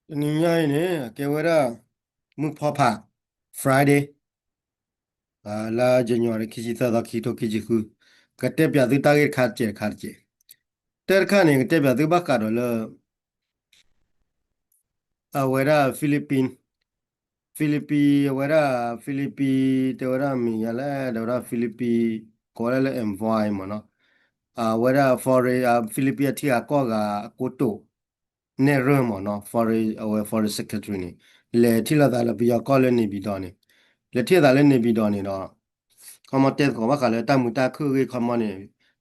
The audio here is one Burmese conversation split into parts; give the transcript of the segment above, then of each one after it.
Ninya ini kewara mupapa Friday la January kisi da kito kiji ku kate pya du tagir kharche ter khane kate pya du bakaro la awara Philippi te wara mi yala da wara Philippi kore la envoy mono awara for Philippi atia ko ga koto ne romo no for secretary ni le thila da la biya call ni bidone le thila da le ni bidone no คอมมอนเตสของว่าเขาเลยตั้งมือตาคือคอมมอนเนี่ย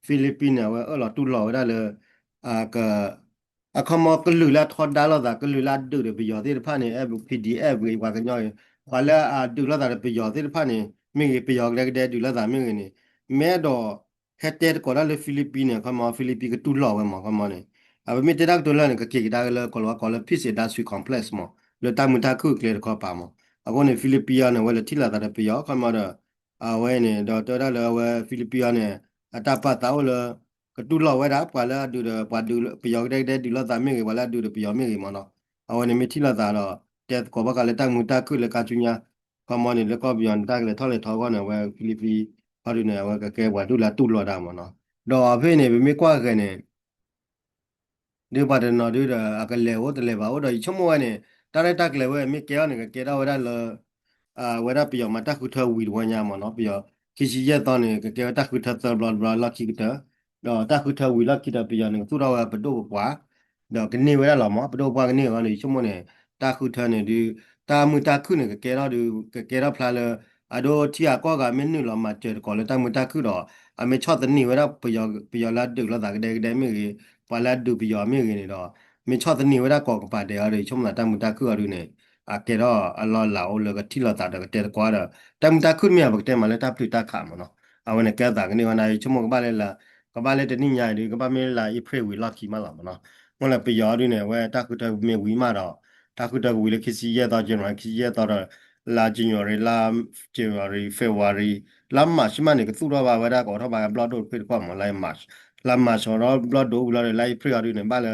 ฟิลิปปินส์เนี่ยว่าเราตู้หล่อได้เลยก็คอมมอนก็ลือละทอดได้แล้วแต่ก็ลือละดูเดี๋ยวไปยอดที่ผ่านเนี่ยพีดีเอฟว่ากันย่อยว่าแล้วดูแล้วแต่ไปยอดที่ผ่านเนี่ยไม่ไปยอดแรกได้ดูแล้วแต่ไม่เงี้ยแม้ดอแค่เต็ดก็ได้เลยฟิลิปปินส์เนี่ยคอมมอนฟิลิปปินส์ก็ตู้หล่อไว้หมอคอมมอนเนี่ยไม่ได้ดักตัวแล้วเนี่ยก็เกี่ยวได้เลยก็ว่าก็เลยพิเศษด้านสุดคอมเพล็กซ์หมอเลยตั้งมือตาคือเคลียร์ข้อปามหมอအခုနေဖိလစ်ပီးယားနဲ့ဝယ်လက်ထိလာတဲ့ပြောခမှာတော့ ဝဲနေတော့တော်တော်လည်းဝဲဖိလစ်ပီယားနဲ့အတပတ်တောက်လည်းကတူလောက်ဝဲတာပါလာဒူတော့ပါဒူပြောက်တဲ့ဒူလောက်သားမြင့်ကပါလာဒူတော့ပြောက်မြင့်ကမနော်ဝဲနေမထီလာတာတော့တဲ့ကောဘကလည်းတမှုတခုလည်းကချူညာကမနေလည်းကောပြောင်းတက်လည်းထောက်လည်းထောက်ကောနဲ့ဝဲဖိလစ်ပီဘာလို့နေဝဲကကဲဝဲဒူလာတူလော်တာမနော်တော့အဖေနေမိကွာခဲနေ ဒီပါတယ်နော်ဒီအကလေဝတ်လေပါဝတ်ချမောနဲ့တာရတက်လေဝဲမိကေရနေကေရဝရလဝရပြောမတခုထဝီဝညာမနော်ပြောခီစီရက်တော့နေကေတခုထသဘလဘလလခိကတတော့တခုထဝီလခိတပြောနေသူတော်ဘဒုပွားတော့ကနေဝရလောမဘဒုပွားကနေကနေချမောနဲ့တခုထနေဒီတာမူတခုနေကေရဒီကေရဖလာလအဒိုတီယာကောကမင်းနူလောမတဲကောလေတမူတခုတော့အမေချော့တနေဝရပြောလာဒုလာတာကတဲ့မိပါလာဒူပီယောမြေနေတော့မင်းချော့တနေဝရကောကပါတဲ့အဲ့ချုံလာတမှုတခုအရုနေကဲတော့အလောလာအိုလကတိလတာတဲ့ကွာတော့တမှုတခုမြတ်ဘကတဲ့မလဲတပလိတခါမနော်အဝနဲ့ကဲတာကနေဝနာချုံမကပါလဲလာကပါလဲတနိညာဒီကပါမဲလာအဖရေဝီလကီမလာမနော်မလဲပီယောရုနေဝဲတခုတမေဝီမတော့တခုတဝီလခစီရတော့ကျွန်တော်ခစီရတော့လာဂျင်ယောရီလာဂျင်ယောရီဖေဝါရီလာမတ်မနေကသူတော့ပါဝရကောတော့ပါဘလော့တို့ဖိကွာမလိုက်မတ်လာမဆောတော့ဘလော့ဒိုဘလော့လိုက်ဖရီရီနေပါလေ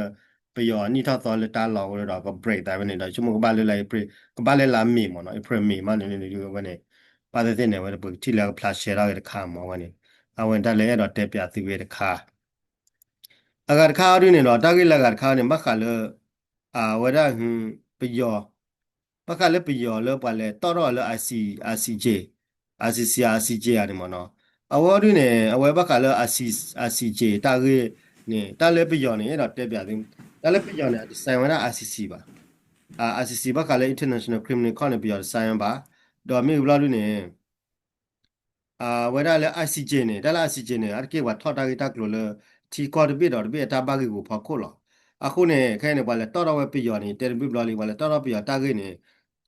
ပယောနီထသောလက်တာလောရတော့က break တိုင်းနေတော့ချမကပါလေလိုက်ဖရီကပါလေလာမီမနော်ဖရီမီမနေနေဒီဝနေပါတဲ့နေဝဲပုတ်တီလာဖလာရှယ်ရတဲ့ခါမောဝနေအဝင်တက်လေရတော့တက်ပြသီဝဲတဲ့ခါအကခါရင်းနေတော့တာကိလကခါနေမခါလေဝရဟင်ပယောပခါလေပယောလေပါလေတော်တော့လေ ICJ ICCရတယ်မနော်အဝရင်းနေအဝဲဘခါလေ ICJ တာကိနေတာလေပယောနေတော့တက်ပြသိတာလေပယောနေဆိုင်ဝရ ICC ပါICC ဘခါလေ International Criminal Court နေပယောဆိုင်ပါတော့မြေဘလာလူနေဝဲဒါလေ ICJ နေဒါလာ ICJ နေအကေဝါထော်တာဂီတက်လို့လေတီကော်တပိတော့တပိတာဘာဂီကိုဖောက်ခုလောအခုနေခဲနေပါလေတော်တော်ဝဲပြယောနေတယ်ပိဘလာလီပါလေတော်တော်ပြယောတာဂီနေ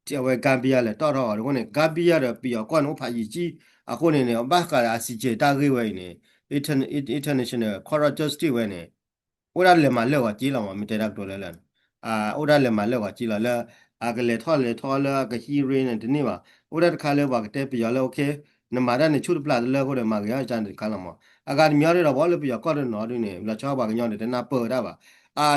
တီဝဲဂမ်ဘီယာလေတော်တော်ကိုနေဂမ်ဘီယာတော့ပြယောကွန်ဟိုဖာကြီးကြီးအခုနေနေဘခါ ICJ တာဂီဝဲနေ International Court of Justice ဝဲနေဥရလေမလဲဝကြီးလောင်မမတဲတော့တော်လဲလဲဥရလေမလဲဝကြီးလောလဲကလေထော်လေကဟီရင်းနေဒီနေ့ပါဥရတခါလဲပါကတဲ့ပြယောလဲโอเคနမရနဲ့ချုပ်ပလာလဲကိုရမှာကရချန်ကလမအကာဒီမြော်ရတော့ဘောလပြကောရနော်ဒီနေလာချောပါကညောင်းတဲ့နာပေါ်တာပါ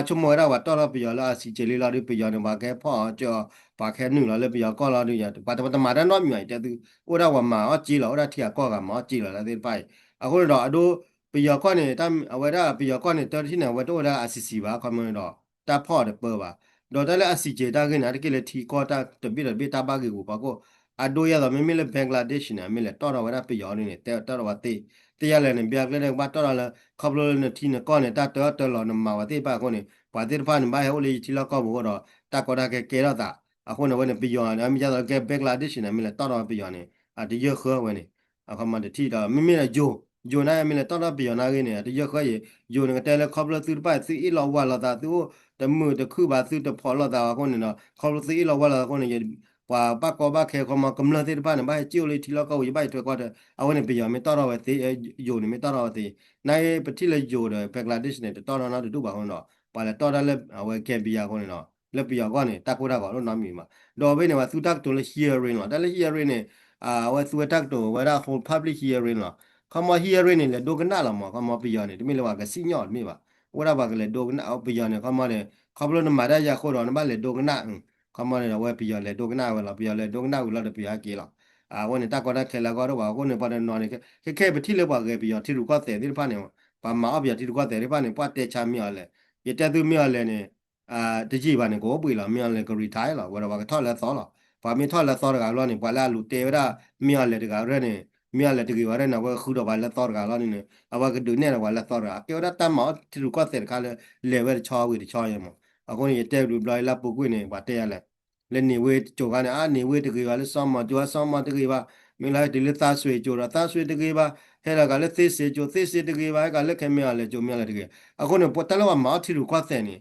ချုံမောရပါတော်ပြလာစီချေလေးလာဒီပြနေပါကဲဖောကြောပါခဲနုလာလဲပြကောလာဒီရပါတမရတော့မြိုင်တဲ့သူဥရဝမှာကြည်လာဥရထီကောကမောကြည်လာတဲ့ပိုင်အခုတော့အဒိုပြကောနေတအဝရပြကောနေတော်တိနေဝတော့ရအစီစီပါခမတော့တဖောတဲ့ပေါ်ပါတော့တယ်အစီချေတာကင်းအတကလေထီကောတာတပိတပိတာပါကေကိုပါကိုအဒိုရတော့မမေလေဘင်္ဂလားဒေ့ရှ်နဲ့မေလေတော်တော်ဝရပြယောနေတယ်တော်တော်ဝတိတရားလည်းနေပြကလေးဘာတော်တော်လည်းခပ်လို့နေတီနေကောနေတတော်တော်လောနမဝတိပါကောနေဘာတိဖာနေဘာဟိုလေတီလောက်ကောဘောတော့တကောတာကေရတာအခုနေဝနေပြယောနေအမြကြတော့ကဲဘင်္ဂလားဒေ့ရှ်နဲ့မေလေတော်တော်ပြယောနေဒီရခေါ်ဝနေအခမတတီတော့မမေလေဂျိုနာမေလေတော်တော်ပြယောနာကင်းနေဒီရခေါ်ရေဂျိုနေတဲလေခပ်လို့သူပိုက်စီအီလောဝလာတာသူတမှုတခုပါသူတဖော်လာတာကောနေတော့ခပ်လို့စီအီလောဝလာကောနေว่าป้าก็บ้าแค่เขามากำลังที่บ้านเนี่ยบ้านจิ้วเลยทีละก็อยู่บ้านตัวก็เถอะเอาไว้ในปีไม่ต้อนรับที่อยู่นี่ไม่ต้อนรับที่ในประเทศเลยอยู่เลยเบงกลาเทศเนี่ยต้อนรับน่าดูบ้างเนาะไปแล้วต้อนรับเลยเอาไว้แค่ปีคนเนาะแล้วปีก็เนี่ยตะกูได้ก็รู้น้ำมีมาดอกเบี้ยเนี่ยว่าสุดท้ายตัวเลย hearing เนาะแต่เลย hearing เนี่ยว่าสุดท้ายตัวว่าเรา hold public hearing เนาะเขามา hearing เนี่ยดูกันได้หรอมั้งเขามาปีเนี่ยที่ไม่รู้ว่าก็สิ่งยอดมีป่ะ ora ba le do na o pion ne kama ne kablo na mara ya ko ro na ba le do na kama ne we pion le do na we la pion le do na we la de pia ke la when ta ko da ke la ko ro ba ko ne pa no ne ke ba ti le ba ke pion ti ru ko te ti pa ne ba ma o pion ti ru ko te ri pa ne pa te cha mi le ye te tu mi le ne တကြီးပါနေကိုပွေလာမြန်လေကရီထိုင်လာဝရပါကထောက်လက်သောလာဘာမင်းထောက်လက်သောကလောနေပွာလာလူတေရမြန်လေတကရနေမြန်လေတကရရနေဝခုတော့ဘာလက်သောကလောနေအဝကဒုနေဝလက်သောကကေရတမ်းမတီလူကတဲ့ကလေလေဝဲချောဝေချောရမအခုနေတဲ့လူဘလိုက်လာပုကွေနေဘာတဲ့ရလဲလက်နေဝဲကြိုကနေနေဝဲတကရလဲစောမကြွားစောမတကရပါမင်းလိုက်ဒီလက်သားဆွေကြိုတာသားဆွေတကရပါဟဲ့လာကလည်းသေစေကြိုသေစေတကရပါကလည်းခဲမြန်လေကြိုမြန်လေတကရအခုနေပတ်တလောမတီလူကတဲ့နေ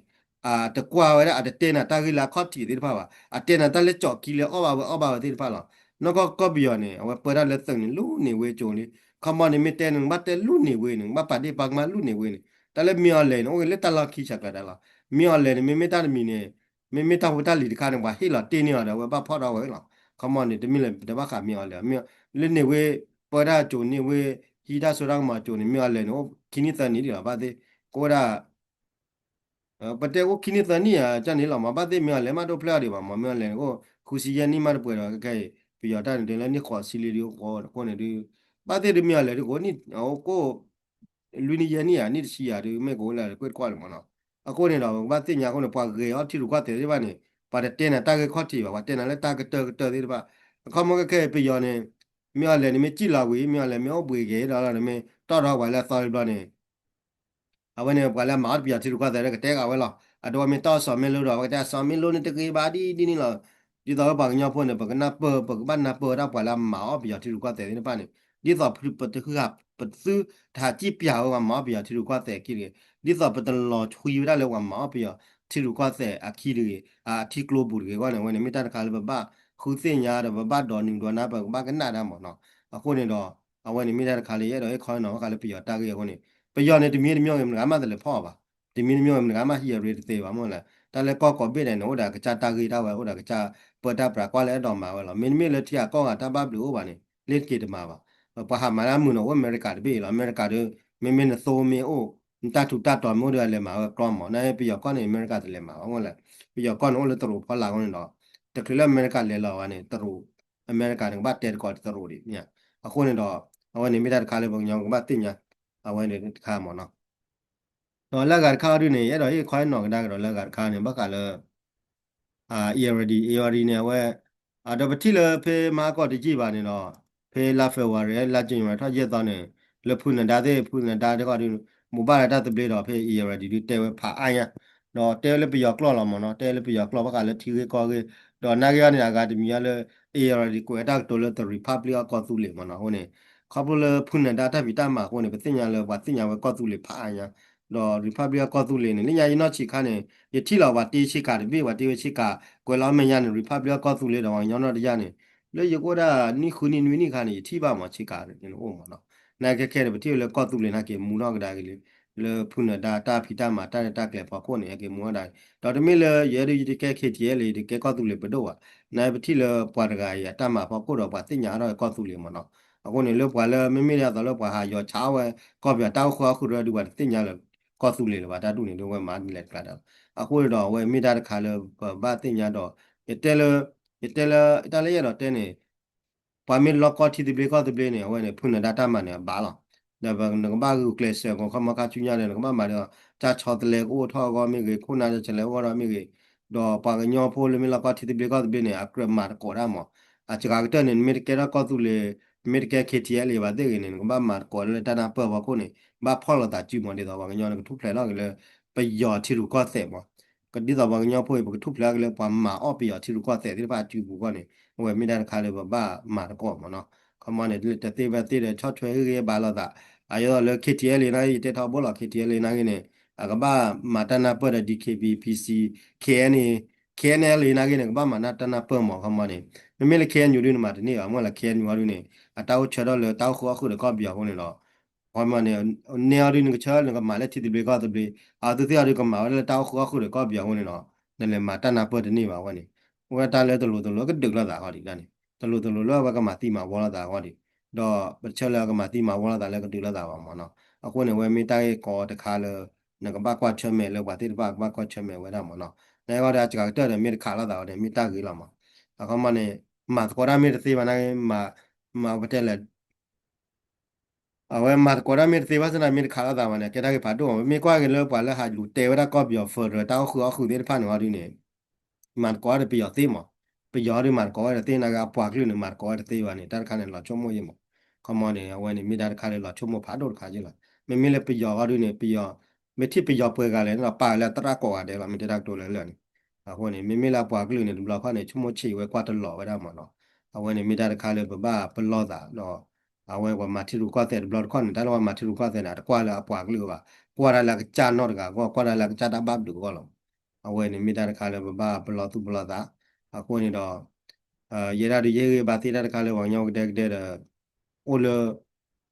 တကွာဝရအတတေနာတာဂီလာခော့တီဒီဖာပါအတေနာတလက်ကြော့ကီလေအော်ဘာဒီဖာလာနောကကော့ဘီယောနေအဝပရလက်သုံးနေလူနေဝဲကြုံလေခမနေမတဲနဘတ်တဲလူနေဝဲနေမပါဒီပကမလူနေဝဲနေတလည်းမြော်လဲနော်လေတလာခိချကတာလာမြော်လဲနေမေတာမီနေမေတာဟိုတာလီဒီခါနေပါဟေလာတေနေရဝဲပါဖောက်တော့ဝဲလာခမနေတမီလေတဘခမြော်လဲမြော်လေနေဝဲပရကြုံနေဝဲဟီတာဆိုတော့မှာကြုံနေမြော်လဲနော်ခင်းနေတန်နေဒီလာပါသေးကိုရာပတဲကိုခိနေတနီယာကြနေလာမှာဘာသေးမြေလဲမတော့ဖလာတွေပါမမြေလဲကိုခုစီယနီမတ်ပွဲတော့ကဲပြရတာတယ်လည်းနိခေါ်စီလီကိုကိုနေဒီဘာသေးမြေလဲကိုနိဟိုကိုလူနီယနီယာနိစီယာဒီမဲကိုလာကွက်ကွာလမနော်အခုနေတော့ဘာသေးညာကိုပွားကေအော်တီလူကွာတဲ့ဒီပါနေပါတဲ့တဲနေတာကေခေါ်တီပါတဲနေလဲတာကတော်ဒီပါအခမကကဲပြရနေမြေလဲနေမကြည့်လာဝေးမြေလဲမြောပွေကေတော့လည်းမတော်တော့ပါလဲဆော်ရပါနေအဝနေပကလာမာပြတိရုကတဲ့ကတဲ့ကဝဲလာအတော်မီတော့ဆော်မီလို့တော့ကတဲ့ဆော်မီလို့နေတကေပါဒီနီလာဒီတော့ဘာညောဖို့နေပကနာပပကဘာနာပတော့ပလာမာပြတိရုကတဲ့နေပါနေဒီတော့ပပတခကပစုဒါကြည့်ပြဝမာပြတိရုကတဲ့ကိလေဒီတော့ပတလောချွေရလဲဝမာပြတိရုကတဲ့အခီလေတီကလိုဘူကေကနေဝနေမိတာတခါလဘခုစင်ညာတော့ဘတော်နင်းတော့နာပကဘာကနာတာမော်နော်အခုနေတော့အဝနေမိတာတခါလေရတော့ခေါင်းတော့ကလည်းပြတာကေခုနေပယောနေတမီမြောင်းငါမတယ်လေဖောပါတမီမြောင်းငါမဟီရရသေးပါမလားတလည်းကောကောပြတယ်နော်ဒါကကြတာကြီးတာဝဲဟိုဒါကကြပတ်တာပရာကွာလဲတော့မှာဝဲလားမင်းမီလက်ထီကောကတပတ်လို့ပါနေလက်ကေတမှာပါပဟာမလာမှုနော်အမေရိကတပြေလားအမေရိကတွေမင်းမင်းသိုးမင်းအိုတတ်တူတတ်တော်မို့တယ်လေမှာကောမောနိုင်ပြယောကောနေအမေရိကတလေမှာဟုတ်လားပြယောကောနော်လေတူဖလာကောနေတော့တကယ်လည်းအမေရိကလေလောကနေတူအမေရိကန်ကဘာတဲကောတူဒီမြအခုနေတော့အဝနေမိတာတခါလေပုံညောင်းကဘာတင်ညာအဝနေတခါမော်နော်တော့လက်ကာခါရနေရတော့ဒီခွိုင်းနော်ကဒါကတော့လက်ကာခါနေဘက်ကလည်းARD เนี่ยเว้ยดอกတိလဖေမာကောတကြည့်ပါနေတော့ဖေလာဖေဝါရဲလာကျင်ရထားရက်တော့နေလဖုန်ဒါတဲ့ဖုန်ဒါတကဒီမူပါရတာတပလေတော့ဖေ ARD ဒီတဲဝဖာအိုင်ရတော့တဲလပြရကလော်လာမနော်တဲလပြရကလော်ဘကလည်းထီကောကေတော့နာဂရနေကဒီမီရလေ ARD ကိုအတက်တော်လတ Republic ကောသူလေမနော်ဟိုနေခပ်လဖုန်ဒါတာဗီတာမှာဟိုနေပတင်ညာလေဘာတင်ညာဝကောသူလေဖာအိုင်ရတော့ Republic ကောသူလေနေညရင်တော့ချီခါနေယတိလောက်ပါတေးချိကတပြေပါတေးချိက ကွယ်လောမရနေ Republic ကောသူလေတော့ညောင်းတော့တရားနေလေရကိုဒါနိခုနီနွီနိခါနေထိပါမှာချိကာတယ်ကျွန်တော်ဥမနော်နိုင်ခဲ့တဲ့ပတိလေကောသူလေနာကေမူတော့ကဒါကလေးလေဖုန်ဒါတာဖီတာမှာတာတာကလေပေါ့ကိုနေကေမူတော့တော်တမီလေရဲရီဒီကဲခေတီရဲလေဒီကဲကောသူလေပတော့နိုင်ပတိလေပွားတကာရတမှာပေါ့ကိုတော့ပွားတင်ညာတော့ကောသူလေမနော်အခုနေလေပွားလေမမေရတော့လေပွားဟာရောချာဝဲကောပြတောက်ခေါ်ခုတော့ဒီပါတင်ညာလေကောသူလေပါတာတူနေတော့ဝဲမာနေလေကတာအခုတော့ဝဲမိတာတခါလေဘာတင်ညာတော့itele ya rote ne pa mi lo ko ti de ble ko de ble ne wa ne phun data ma ne ba lo da ba ne ba ku class ko kha ma ka chu nya ne ko ma de cha cho de le ko tho ko mi ge ko na de chele ko ra mi ge do pa ga nyo pho le mi lo ko ti de ble ko de ble ne a kra ma ko ra mo a cha ga te ne mi ke ra ko tu le mi ke ke ti le ba de ne ko ba ma ko le ta na pa ba ko ne ba pho lo da chu mo de do ba ga nyo ne tu ple lo ge le pa yo ti ru ko se moก็ดีต่อบางอย่างพวกมันทุบแล้วเลยความหมาอ้อปีอ่ะที่รู้ก็แต่ที่บ้านจูบุก็เนี่ยเว้ยไม่ได้ค่าเลยบ้าหมาตะก้อมันเนาะเขามาเนี่ยแต่ตีแบบตีเลยชอบช่วยเรื่องบ้านเราแต่อายุเราคิดเที่ยวเลยนะยี่เท่าบ่หรอกคิดเที่ยวเลยนะเนี่ยก็บ้ามาตั้งนาเปิดDKB PC KN นี่ KN เลยนะเนี่ยก็บ้ามาตั้งนาเปิดหมอเขามาเนี่ยไม่เลย KN อยู่ด้วยมาที่นี่อ่ะเมื่อไร KN อยู่ด้วยเนี่ยเต้าเชื่อเลยเต้าหัวคือก็เบียร์คนเนี่ยเนาะพอมาเนี่ยเนี่ยด้วยนึกเชื่อเลยก็มาแล้วที่ดีเบก็ดีเบตัวที่อะไรก็มาแล้วเต้าหัวคือก็เบียร์คนเนี่ยเนาะ นั่นแหละมาตั้งนาเปิดนี่มาวันนี้ว่าตาเลยตัวก็ดึกแล้วตาเขาดิกันนี่ตัวแล้วว่าก็มาตีมาวันละตาเขาดิดอกเชื่อแล้วก็มาตีมาวันละตาแล้วก็ดึกแล้วตาว่ามันเนาะเอาคนเนี่ยว่าไม่ได้ก่อตะคาเลย那个八卦圈没了，话，这个八卦圈没为了嘛喏，那个的这个这的没得看了的，没打给了嘛，啊，个嘛呢，马过来没得事吧，那个马不得了。awe mat kora mir te wasna mir khala da mane keda ke padu mi kwa ke lo pa la ha lu te wada ko bio for ta khu de pa no ri ne mat ko de bio te mo bio ri mat ko de te na ga pa klu ne mat ko de te wa ne tar kha ne lo chomo ye mo komo ne awe ne mi dar kha le lo chomo pa do kha ji la mi le bio ga ri ne bio mi ti bio pwe ga le no pa la tra ko ga de la mi da do le le ne awe ne mi la pa klu ne lo kha ne chomo chi we kwa de lo wa da mo no awe ne mi dar kha le ba pa lo da no awe wa matiru ko te blood kon da wa matiru ko te na kwa la pwa glu ba kwa la cha no ga kwa la cha da bab du ko lo awe ni mi da ka le ba blood tu blood da a ko ni do ye da ye ba ti da ka le wa nyong de o le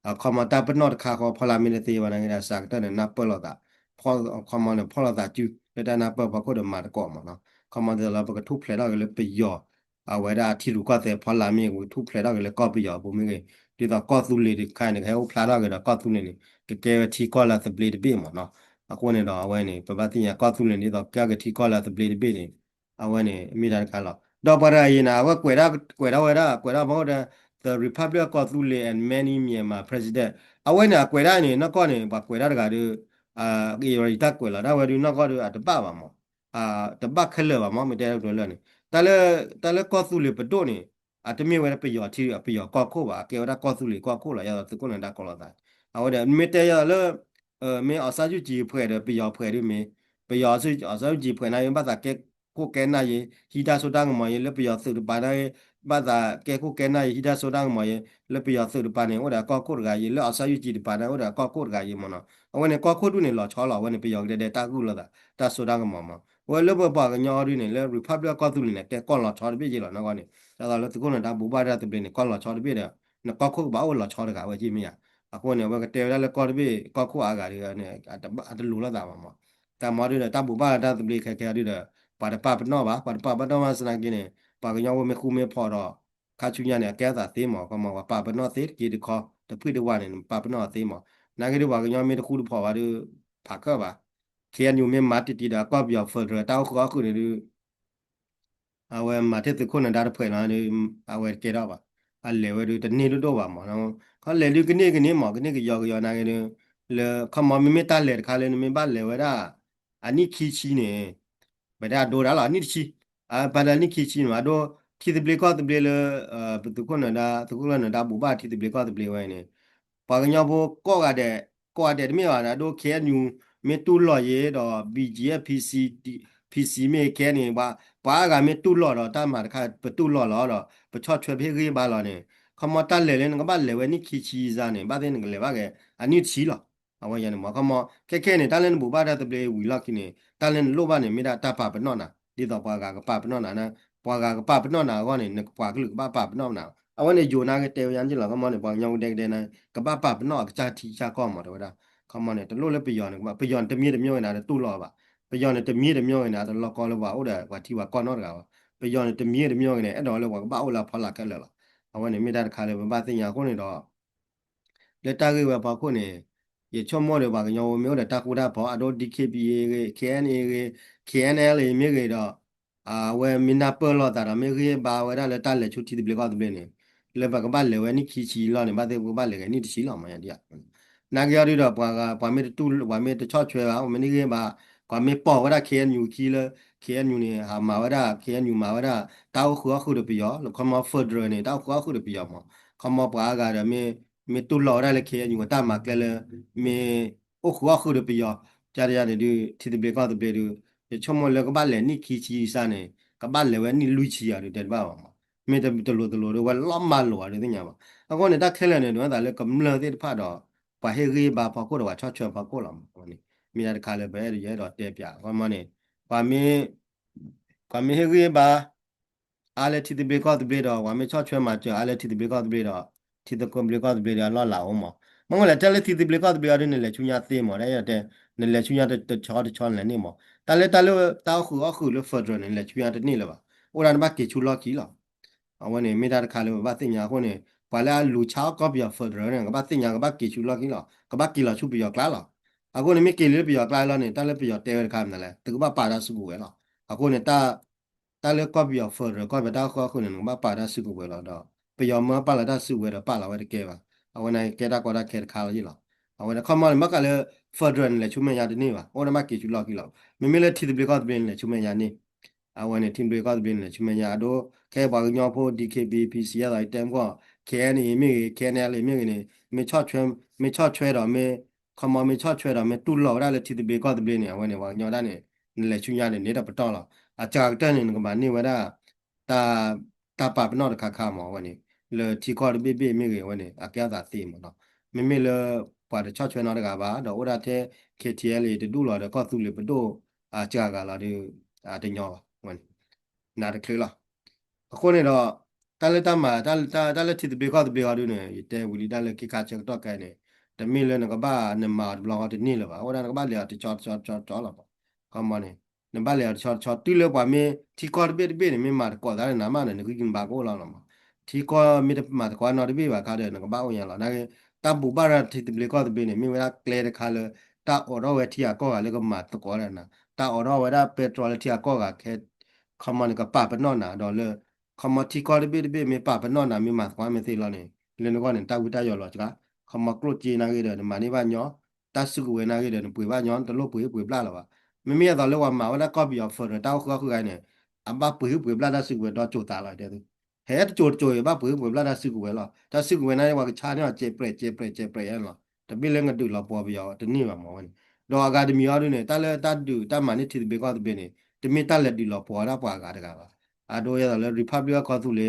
a koma ta pa no ka ko phala mi ne te wa na ga sa ta ne na pa lo da pho koma ne pho lo da ju le da na pa ba ko de ma ko ma no koma de la ba ka tu phle da le pe yo awe da ti ru ko te phala mi ko tu phle da le ko pe yo bu mi ge ဒီတော့ကော့သူလေးတွေခိုင်းနေခဲဟိုဖလာတော့ကတော့ကော့သူလေးနေကဲတီကောလာသပလီတပိမနော်အခုနေတော့အဝဲနေပပတိညာကော့သူလေးနေတော့ကဲကတီကောလာသပလီတပိနေအဝဲနေအမိတာခါတော့တော့ပရရင်နာဝဲကွယ်ရဘောတဲ့ the Republic of Kothule and many Myanmar president အဝဲနေကွယ်ရနေနော်ကောနေပါကွယ်ရတကတူအေရီတက်ကွယ်လာတော့ဝဲဒီနော်ကောတူအတပပါမောတပခက်လဲပါမောမတဲတော့လဲနေတလဲကော့သူလေးပတော့နေ à tụi mình phải bây giờ thì bây giờ có cô bà kêu đã có xử lý có cô là giờ tụi con đã có là à vậy đấy mình bây giờ là mình ở sao chỉ phải được bây giờ phải được mình bây giờ是ở sao chỉ phải này bắt đầu cái cô cái này khi ta số đang mà là bây giờ xử lý bài này bắt đầu cái cô cái này khi ta số đang mà là bây giờ xử lý bài này 我 đã có cô cái gì là ở sao chỉ bài này 我 đã có cô cái gì mà nó à vậy này có cô đu này là cho là vậy này bây giờ để ta cứ là ta số đang mà 我了不把个鸟的呢，了 Republic 搞出来呢，给光了炒的别去了那个呢。ဒါကလည်းသူကလည်းဒါဘူပါရတဲ့ပြင်ကောလာချော်တဲ့ပြင်နော်ကောက်ခုဘာဝလာချော်တဲ့ကဝကြည့်မရအခုနေဘကတဲရလည်းကော်တဲ့ပြင်ကောက်ခုအားကလေးနဲ့အတလူလာတာမှာတာမော်ရီတာဘူပါရတဲ့ပြင်ခဲခဲရတဲ့ပါတပပနော်ပါပါတပပတော့မစနာကင်းနေပါကညောဝမေခုမေဖော်တော့ခါချူညာနဲ့ကဲတာသေးမော်ကမောပါပနော်သေးကြီးတခေါ်တဖိတဝါနေပါပနော်သေးမော်နာကလေးပါကညောမေတခုဖော်ပါတော့ဖာကပါခဲညူမေမာတီတီတာကောက်ပြော်ဖော်တော့တောက်ခေါ်ခုနေအဝဲမာတဲ့ခုနဒါဖဲလာနေအဝဲကေတော့ပါအလေဝဲတို့တနေ့တော့ပါမနော်ခါလေလူကနေမော်ကနေကယောနာကနေလေခမမမေတာလေခါလေမေပါလေဝဲတာအနိခီချီနေဘယ်ဒါဒိုရာလာနိချီဘာလာနိခီချီမှာတော့တီတပလီကောတပလီလေဘသူခုနဒါသူခုနဒါဘူပါတီတပလီကောတပလီဝဲနေပါကညောဘောကောကတဲ့မြေပါနာတို့ခဲညူမေတူလော်ရဲတော့ BGF PC မေခဲနေပါကမေတူလော်တော့တမတခါပတူလော်တော့ပချော့ချွေဖေးကြီးပါလော်နေခမတလဲလဲငါပါလဲဝဲနိခီချီစားနေပါတဲ့ငလေပါကအနိချီလော်အဝရနေမခမခဲနေတလဲဘူပါတဲ့တပလေဝီလော့ကိနေတလဲလို့ပါနေမိတာတပပနော့နာဒီတော့ပါကပပနော့နာနာပွာကပပနော့နာကောနေပွာကလူပပနော့နာအဝနေဂျိုနာကတဲရန်ကြီးလောကမနေပွာညောင်းတဲ့နေကပပနော့ကကြာတီချာကောမှာတော့ဒါခမနေတလို့လဲပယောနေကပယောတမြေတမြေနာတူလောပါပယောနေတမြေတမြေနာတော့လောကောလောပါဟုတ်တယ်ကွာတီဝါကောနော်တကပါပယောနေတမြေတမြေနေအဲ့တော့လောကပအောလာဖလာကဲလောအဝနေမိတာတခါလေဘာသိညာခုနေတော့လက်တာကြီးပဲပါခုနေရေချောမောတယ်ပါကညောမျိုးတဲ့တာကူတာဘောအတော့ DKPA KNA KNL မြေကြီးတော့ဝဲမီနာပေါ်လာတာမြေကြီးဘာဝဲတာလက်တာလက်ချူတီဒီဘလကောဒီဘလနေလေဘကဘာလေဝဲနိခီချီလောနေဘာတဲ့ဘာလေကနိတချီလောမယတရားနာကြရတော့ဘာမေတူဘာမေတချော့ချွဲပါမနိကြီးဘာကွာမေပေါ်ဝဲတာ KNU ကြီးလေ KNU နေဟာမာဝဲတာ KNU မာဝဲတာတောက်ခေါ်ခုရပြရောလခမဖက်ဒရယ်နေတောက်ခေါ်ခုရပြရောမခမပွားကရမေတူလော်ရလေ KNU တာမကလေမေအခုခုရပြရောကြာရတဲ့ဒီတီဒီဘလကောဒီဘလချမလေကဘာလေနိခီချီစနေကဘာလေဝဲနိလူချီရတယ်တဲ့ဘာပါမေတတလို့ဝဲလောမလောရတယ်ညပါအခုနေတာခဲလဲနေတော့ဒါလေကမလတဲ့ဖတ်တော့ပါဟေရီဘာဖကိုတော့ချောချောဖကိုလာမနေမိရတခါလေပဲရဲတော့တဲပြဘာမနေပါမေဟေရီဘာအားလေတီဒီဘလကောဒီဘလတော့ဝါမေချောချွဲမှာကြအားလေတီဒီဘလကောဒီဘလတော့တီဒီကွန်ဘလကောဒီဘလတော့လာအောင်မမငလေတဲလေတီဒီဘလကောဒီဘလရနေလေချူညာသေးမော်ရတဲ့နေလေချူညာတဲ့ချောလည်းနေမော်တလဲတောက်ခုလို့ဖက်ဒရယ်နေလေချူညာတဲ့နေလေပါအိုရန်ဘကေချူလော်ကီလောအဝနေမိတာတခါလေဘာသိညာခုနေဘာလာလူချောက်ကပ်ပြဖက်ဒရယ်ကဘာသိညာကဘာကေချူလော်ကီလောကဘာကီလောချူပြကလာလော အခုနေမကေလေးပြောကလာလောနေတာလည်းပြောတဲရခါမလဲတကဘာပါတာစုကိုပဲလောအခုနေတာလည်းကောပြောဖော်ရကောဘတာခေါ်ခုနေမပါတာစုကိုပဲလောတော့ပြောမပါလာတာစုဝဲတော့ပါလာဝဲတကဲပါအဝနိုင်ကေတာကောတာကေခါလို့လောအဝနခမလမကလည်းဖော်ရလေချုံမရတဲ့နေပါဟိုနမကေချူလောက်ကြီးလောမမေလည်းတီတပလကောတပင်းလေချုံမရနေအဝနေတင်ပလကောတပင်းလေချုံမရတော့ခဲပါညောဖို့ DKB PC ရတာတမ်ကောခဲနေမြေခဲနေလေမြေနေမေချော့ချွဲမေချော့ချွဲတော့မေခမမေချော့ချွဲတော့မေတူလော်ရလေတီတပလကောတပင်းနေအဝနေပါညောတာနေလေချုံရနေနေတာပတော့လောအကြာတက်နေကမနေဝရတာတာပါပနောတခါခါမောဝနေလေတီကောတပိပိမြေဝနေအပြာသာသိမနော်မမေလေပါတချော့ချွဲတော့တကပါတော့ဥရတဲ့ KTL လေတူလော်တော့ကောသူလေပတော့အကြာကလာဒီတညောဝင်နာတကလေးလားအခုနေတော့တလက်တမှာတလက်တီတဘေကောတဘေဟာဒုနေတဲဝီလီတလက်ကိကချက်တော့ကဲနေတမီလဲနကဘာနမဘလောတနေလပါဟောနကဘာလေတချော့လာပါကမနေနဘာလေချော့တူလေပါမေတီကောတဘေဘေနေမေမာကောဒါနာမနဲ့နကိကင်ဘာကိုလာမှာတီကောမီတမှာကောနော်တဘေပါခါတဲ့နကဘာဝင်ရလာနာကေတဘူပါရတီတဘေကောတဘေနေမေဝရကလေတခါလေတာအော်တော့ဝဲတီယာကောကလည်းကမာတကောရနာတာအော်တော့ဝဲတာပက်ထရိုလတီယာကောကခဲခမနကပပနော်နာတော့လေခမတီကောတပိမေပပနော်နာမိမကွာမသိလောနေလင်းကောနေတာဝိတရောလောချကခမကလုတ်จีနာကေတယ်မနိဘာညောတဆုကဝေနာကေတယ်ပွေဘာညောတလို့ပွေပလာလောပါမမေရတော့လောမှာဝလာကောပီယောဖော်တောက်ခေါခိုင်းနေအဘပွေပလာတဆုကဝေတော့ကြိုတာလာတဲ့သူဟဲ့ကြိုဘပွေပလာတဆုကဝေလောတဆုကဝေနာဝါချာနေကျေပရလောတပိလည်းငတူလောပေါ်ပြီးရောတနေ့မှာမောဝင်တော့အကာဒမီရောနေတလည်းတတူတမနိတီဘေကောတပိနေတမိတလည်းဒီလောပေါ်တာပွားကားတကားပါအတော့ရတော့ Republic ခေါ်သူလေ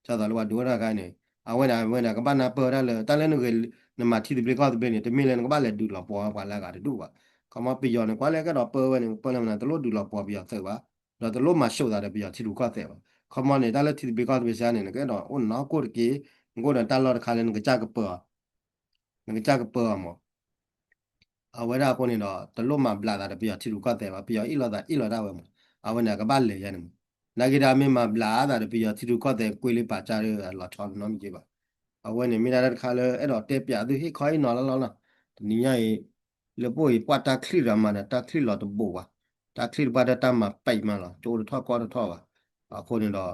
ကျတော့လောဒိုရာခိုင်းနေအဝဲနာကပနာပေါ်ရလေတလည်းနမတီဘေကောတပိနေတမိလည်းကပလည်းဒူလောပေါ်ပါလာကတူပါကမပီယောနေကွာလည်းကတော့ပေါ်ဝဲနေပေါ်လည်းမနာတလို့ဒူလောပေါ်ပြီးတော့ဆက်ပါတော့တလို့မှရှုပ်တာတယ်ပြီးတော့တီလူကဆက်ပါခမနေတလည်းတီဘေကောတပိစားနေကတော့ oh နောက်ကိုကေကိုတော့တလောတခါလည်းငကြကပေါ်ငကြကပေါ်မောအဝဲရာကိုနေတော့တလို့မှပလာတာပြီးတော့တီလူကတဲ့ပါပြီးတော့ဣလောတာဝဲမအဝဲနာကပလေရနေနာဂီရာမေမှာပလာတာပြီးတော့တီလူကတဲ့ကိုလေးပါကြရလာချောင်းနော်မြည်ပါအဝဲနေမိလာတဲ့ခါလဲအဲ့တော့တက်ပြသူဟိခိုင်းနော်လောနီးရည်လေပို့ပွားတာခလီရမနာတာခလီလောတဘူပါတာခလီပါဒတာမှာပိုက်မလားကျိုးထောက်ကောထောက်ပါအခုနေတော့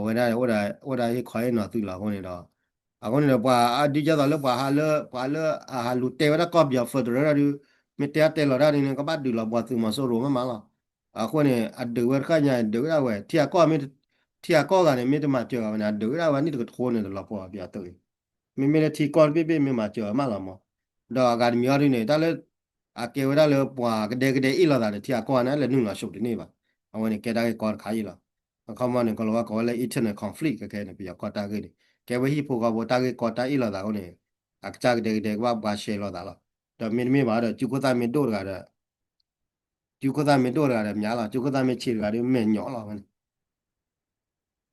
ဝဲဒါဟိုဒါဟိခိုင်းနော်သူလာခုနေတော့အခုနေတော့ပွာဒီကြတော့လေပွာဟာလူတေဝရကောပြဖဒရရမတေတဲလော်ရနေကပတ်ဒူလောပွာသူမဆိုရိုမလားအခုနေအဒူဝရခညာဒူရဝဲတီယာကောမီတီယာကောကနေမိတမပြောကနာဒူရဝဲနိတကထိုးနေတယ်လောပွာပြတော့မိမိလည်းတီကောပြမိမှာကြောမလားမောတော့အကာဒမီရနေတလည်းအကေဝရလေပွာကတဲ့ဣလာတာတီယာကောနာလည်းနုလာရှုပ်တယ်နေပါအဝနေကေတာကောခါရီလာအခမနဲ့ကလောကောလည်း internal conflict ကဲနေပြကောတာကေကေဝဟိဖိုကဘောတာကေကောတာဣလာတာကိုနေအကကြတဲ့ကဘာရှေလောတာလားတော့မင်းမပါတော့ကျူကတာမင်းတို့ကတဲ့ကျူကတာမင်းတို့ကတဲ့များလားကျူကတာမင်းချီကတဲ့မင်းညောလား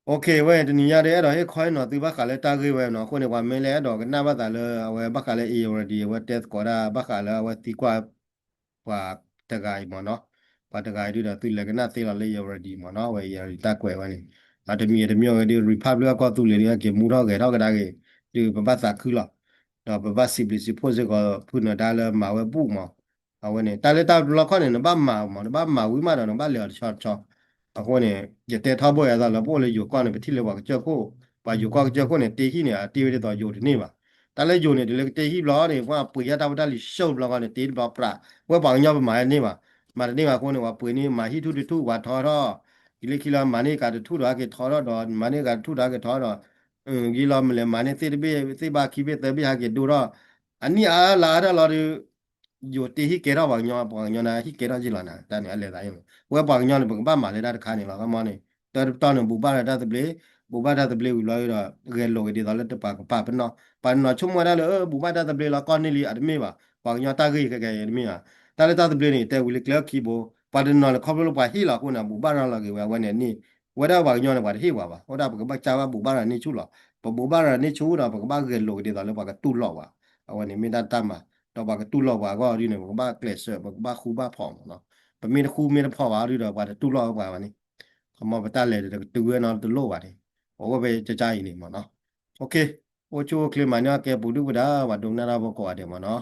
โอเคเว้ยตนี้ยาเด้อတော့เฮ้คอยเนาะตือบักกะเลตาเกเว้ยเนาะคนเนี่ยว่าเมเลดอกกะนาบัตาเลเว้บักกะเลเออดีเว้เตสกอดาบักกะเลเว้ติกว่าว่าตะกายหมอเนาะปาตะกายดิดตุเลกะนาเตลเลเออดีหมอเนาะเว้ยยาตะกวยวะนี่อะตะมีตะมีดิ Republic ก็ตุเลเนี่ยเกมูดอกเกดอกกะดาเกดิบบัตตาคือล่ะတော့ဘဘစီပလစီဖို့စကဖုန်ဒါလမာဝဲပူမအဝနေတလေတာလခနဲ့နဘမာမနဘမာဝိမာတော့ဘလေချောချောအခုနေရတဲ့ထောက်ပေါ်ရတာလပို့လေယူကောနေပတိလေပါကြောက်ကိုပါယူကောကြောက်ကိုနေတေခိနေတေရတော့ယူဒီနေပါတလဲယူနေဒီလေတေခိဘလောနေကွာပွေရတာပတလီရှုပ်ဘလောကနေတေဘပရာဝဲပောင်ညောပမာနေပါမာနေပါကိုနေဝပွေနေမာဟိထုထုဝါထော်တော့ဒီလေခီလာမာနေကတထုတော့ကေထော်တော့မာနေကထုတော့ကေထော်တော့ဂီလာမလဲမာနေသေဘေသေဘာခိဘေသေဘေဟာကေဒူတော့အနီအားလာရလာယူတေဟိကေတော့ပါညောပါညောနာဟိကေတော့ကြည်လာနာတန်နေအလဲတိုင်းဝဲပါညောနေဘဘာမာလဲတာခါနေလာကမောနေတော်တော်နေဘူပါရတာတပလေဘူပါတာတပလေဝလာရရဲလိုဒီတော့လက်တပါပါပနော်ပါနော်ချုံမရလေဘူပါတာတပလေလာကောနေလီအဒမေပါပါညောတာကေကေရမေဟာတာလက်တာတပလေနေတဲ့ဝီလကလကီဘောပါဒနော်ခေါပလိုပါဟီလာကိုနာဘူပါရလာကေဝဲနေနီဝဲတာပါညောနေပါဟေပါပါဟောတာဘကချာဘူပါရနေချူလာဘူပါရနေချူတာဘကဘာကေလိုဒီတော့လက်ပါကတူလောက်ပါအဝနေမင်းတာတတ်မှာတော့ဘာကတူလောက်ပါကောဒီနေဘကဘာကလစ်ဆာဘကဘာခူဘာဖောင်းနော်ပမင်းခုမင်းဖော်ပါရတော့ဘာတူလောက်ပါပါနေခမဘတလဲတူရနော်တူလို့ပါတယ်ဟောပဲကြကြရင်နေမနော်โอเคโอချိုကလမညာကေဘူဒူဗဒါဝဒုံနာရာဘကောအတယ်မနော်